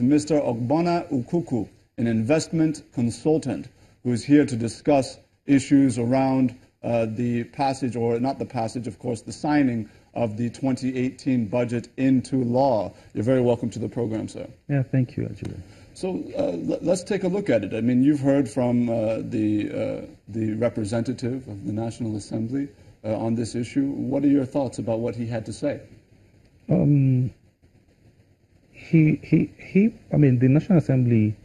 Mr. Ogbonna Ukuku, an investment consultant, who is here to discuss issues around the passage, or not the passage, of course, the signing of the 2018 budget into law. You're very welcome to the program, sir. Yeah, thank you, Ajay. So let's take a look at it. I mean, you've heard from the representative of the National Assembly on this issue. What are your thoughts about what he had to say? I mean, the National Assembly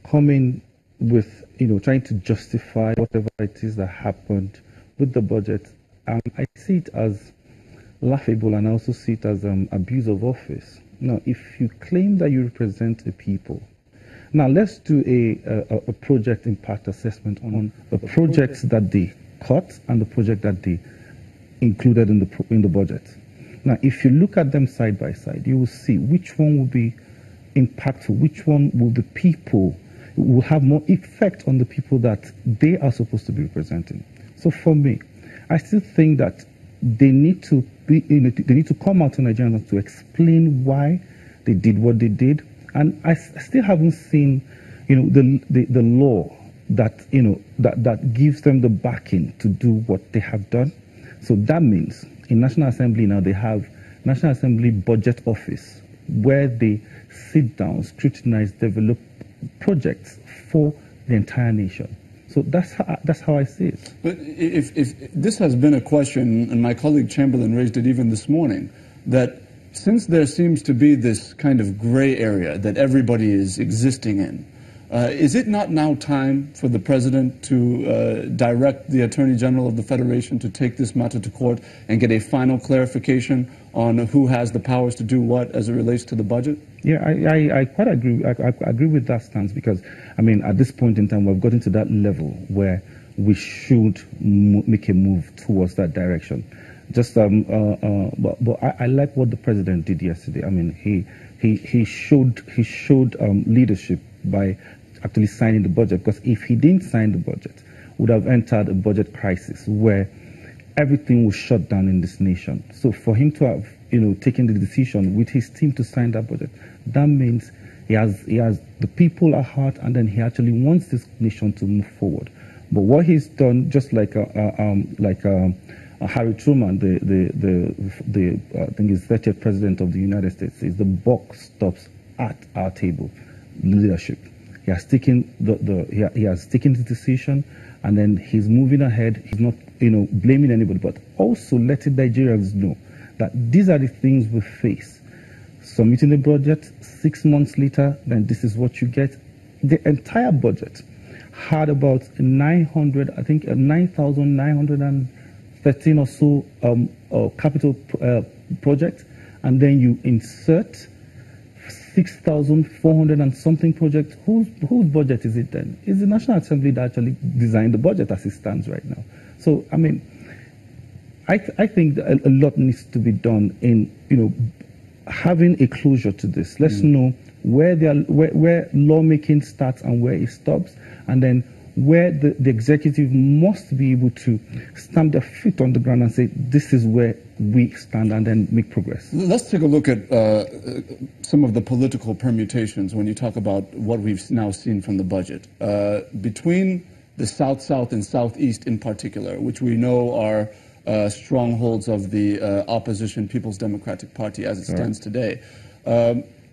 coming with, trying to justify whatever it is that happened with the budget. I see it as laughable, and I also see it as abuse of office. Now, if you claim that you represent the people, now let's do a project impact assessment on the projects that they cut and the project that they included in the budget. Now, if you look at them side by side, you will see which one will be impactful, which one will the people will have more effect on the people that they are supposed to be representing. So for me, I still think that they need to be, they need to come out to Nigerians to explain why they did what they did. And I still haven't seen, the law that, that gives them the backing to do what they have done. So that means in National Assembly now they have National Assembly Budget Office, where they sit down, scrutinize, develop projects for the entire nation. So that's how I see it. But if this has been a question, and my colleague Chamberlain raised it even this morning, that since there seems to be this kind of gray area that everybody is existing in, is it not now time for the President to direct the Attorney General of the Federation to take this matter to court and get a final clarification on who has the powers to do what as it relates to the budget? Yeah, I quite agree. I agree with that stance, because, I mean, at this point in time, we've gotten to that level where we should make a move towards that direction. Just, but I like what the President did yesterday. I mean, he showed leadership by actually signing the budget, because if he didn't sign the budget, we would have entered a budget crisis where everything was shut down in this nation. So for him to have, taken the decision with his team to sign that budget, that means he has the people at heart, and then he actually wants this nation to move forward. But what he's done, just like Harry Truman, the I think he's 30th president of the United States, is the buck stops at our table, leadership. He has taken he has taken the decision, and then he's moving ahead. He's not blaming anybody, but also letting Nigerians know that these are the things we face. Submitting the budget 6 months later, then this is what you get. The entire budget had about 9,913 or so capital projects, and then you insert 6,400 and something projects. Whose budget is it then? It's the National Assembly that actually designed the budget as it stands right now. So, I mean, I think that a lot needs to be done in, having a closure to this. Let's know where lawmaking starts and where it stops, and then where the executive must be able to stamp their feet on the ground and say, this is where we stand, and then make progress. Let's take a look at some of the political permutations when you talk about what we've now seen from the budget. Between the South-South and Southeast in particular, which we know are strongholds of the opposition People's Democratic Party as it stands today,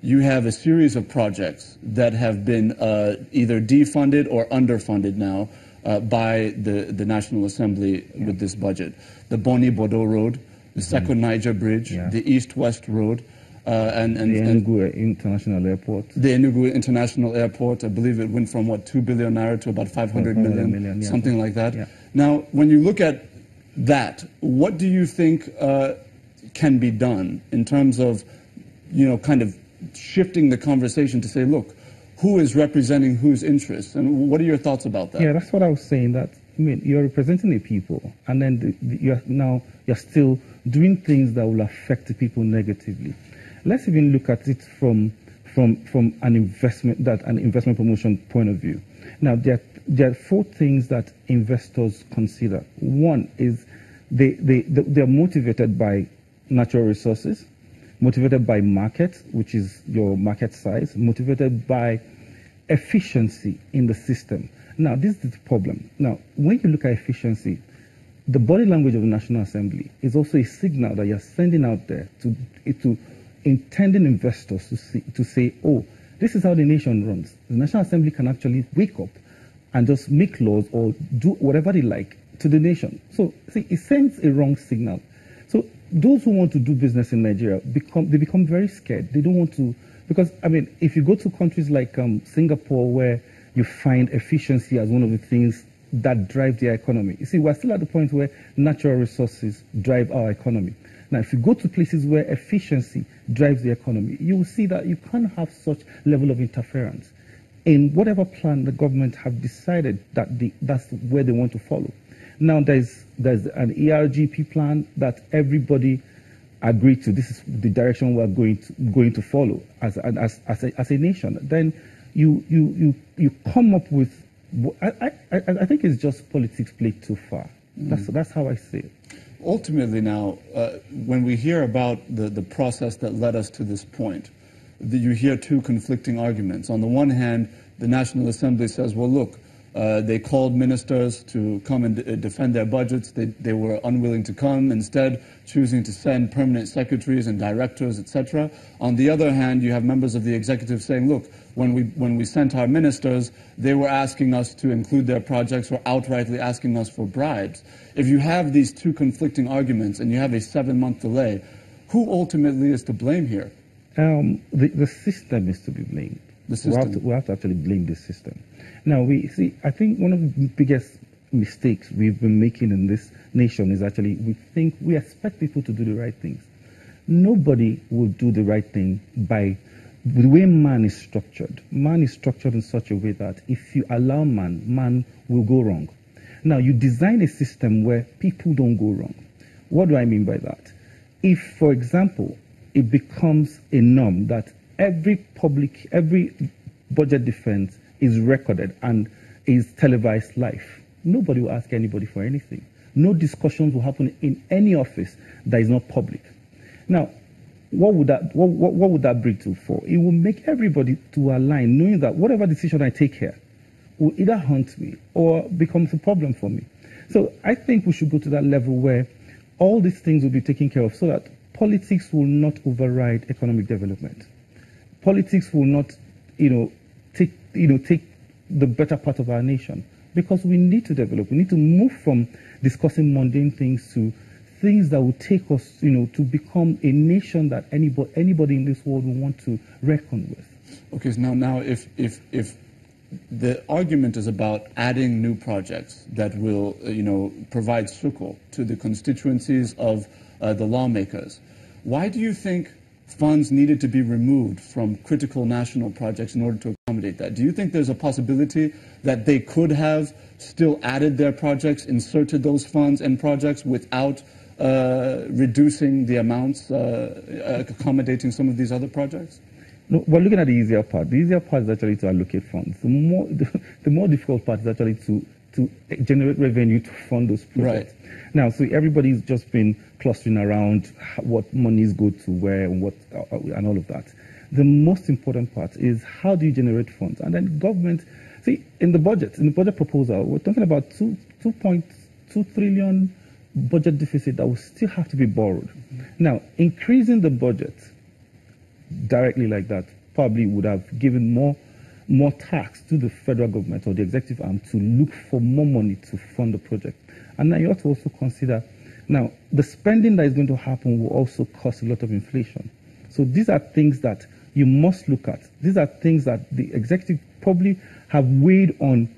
you have a series of projects that have been either defunded or underfunded now by the National Assembly with this budget. The Boni-Bodo Road, the Second Niger Bridge, the East-West Road, and the Enugu International Airport. The Enugu International Airport, I believe it went from, what, 2 billion naira to about 500 million, something like that. Yeah. Now, when you look at that, what do you think can be done in terms of, kind of shifting the conversation to say, look, who is representing whose interests? And what are your thoughts about that? Yeah, that's what I was saying. That, I mean, you're representing the people, and then you're still doing things that will affect the people negatively. Let's even look at it from an investment promotion point of view. Now, there are 4 things that investors consider. One is they're motivated by natural resources, motivated by market, which is your market size, motivated by efficiency in the system. Now, this is the problem. Now, when you look at efficiency, the body language of the National Assembly is also a signal that you're sending out there to intending investors to say, oh, this is how the nation runs. The National Assembly can actually wake up and just make laws or do whatever they like to the nation. So, see, it sends a wrong signal. So those who want to do business in Nigeria, become very scared. They don't want to, because, I mean, if you go to countries like Singapore, where you find efficiency as one of the things that drive their economy. You see, we're still at the point where natural resources drive our economy. Now, if you go to places where efficiency drives the economy, you will see that you can't have such level of interference in whatever plan the government have decided that that's where they want to follow. Now, there's an ERGP plan that everybody agreed to. This is the direction we're going to follow as a nation. Then you come up with. I think it's just politics played too far. That's how I see it. Ultimately, now, when we hear about the process that led us to this point, you hear two conflicting arguments. On the one hand, the National Assembly says, well, look, they called ministers to come and defend their budgets. They were unwilling to come, instead choosing to send permanent secretaries and directors, etc. On the other hand, you have members of the executive saying, look, when we sent our ministers, they were asking us to include their projects or outrightly asking us for bribes. If you have these two conflicting arguments and you have a 7-month delay, who ultimately is to blame here? The system is to be blamed. The system. We have to actually blame the system. Now, I think one of the biggest mistakes we've been making in this nation is actually we expect people to do the right things. Nobody will do the right thing by the way man is structured. Man is structured in such a way that if you allow man will go wrong. Now, you design a system where people don't go wrong. What do I mean by that? If, for example, it becomes a norm that every budget defense is recorded and is televised live, nobody will ask anybody for anything. No discussions will happen in any office that is not public. Now, what would that bring to for? It will make everybody to align, knowing that whatever decision I take here will either haunt me or becomes a problem for me. So I think we should go to that level where all these things will be taken care of so that politics will not override economic development. Politics will not, take the better part of our nation, because we need to develop. We need to move from discussing mundane things to things that will take us, to become a nation that anybody in this world will want to reckon with. Okay, so now if the argument is about adding new projects that will, provide succor to the constituencies of the lawmakers, why do you think funds needed to be removed from critical national projects in order to accommodate that? Do you think there's a possibility that they could have still added their projects, inserted those funds in projects without reducing the amounts, accommodating some of these other projects? No, we're looking at the easier part. The easier part is actually to allocate funds. The more difficult part is actually to generate revenue to fund those projects. Right. Now, so everybody's just been clustering around what monies go to where and and all of that. The most important part is how do you generate funds? And then government, in the budget proposal, we're talking about 2.2 trillion budget deficit that will still have to be borrowed. Now, increasing the budget directly like that probably would have given more tax to the federal government or the executive arm to look for more money to fund the project. And now you have to also consider, now the spending that is going to happen will also cause a lot of inflation. So these are things that you must look at. These are things that the executive probably have weighed on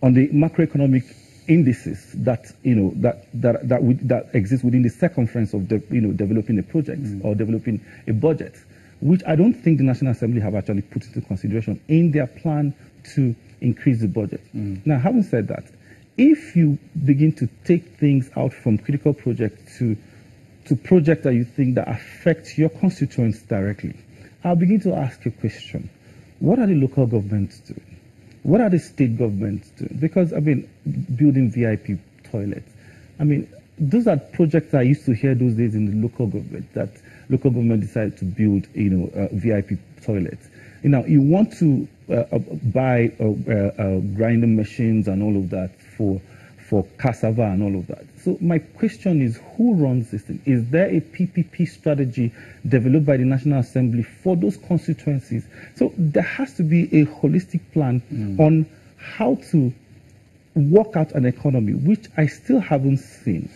the macroeconomic indices that that exist within the circumference of developing a project or developing a budget, which I don't think the National Assembly have actually put into consideration in their plan to increase the budget. Now, having said that, if you begin to take things out from critical projects to projects that you think that affect your constituents directly, I'll begin to ask a question. What are the local governments doing? What are the state governments doing? Because, building VIP toilets. those are projects I used to hear those days in the local government, that local government decided to build, VIP toilets. You want to buy grinding machines and all of that for cassava and all of that. So my question is, who runs this thing? Is there a PPP strategy developed by the National Assembly for those constituencies? So there has to be a holistic plan on how to work out an economy, which I still haven't seen.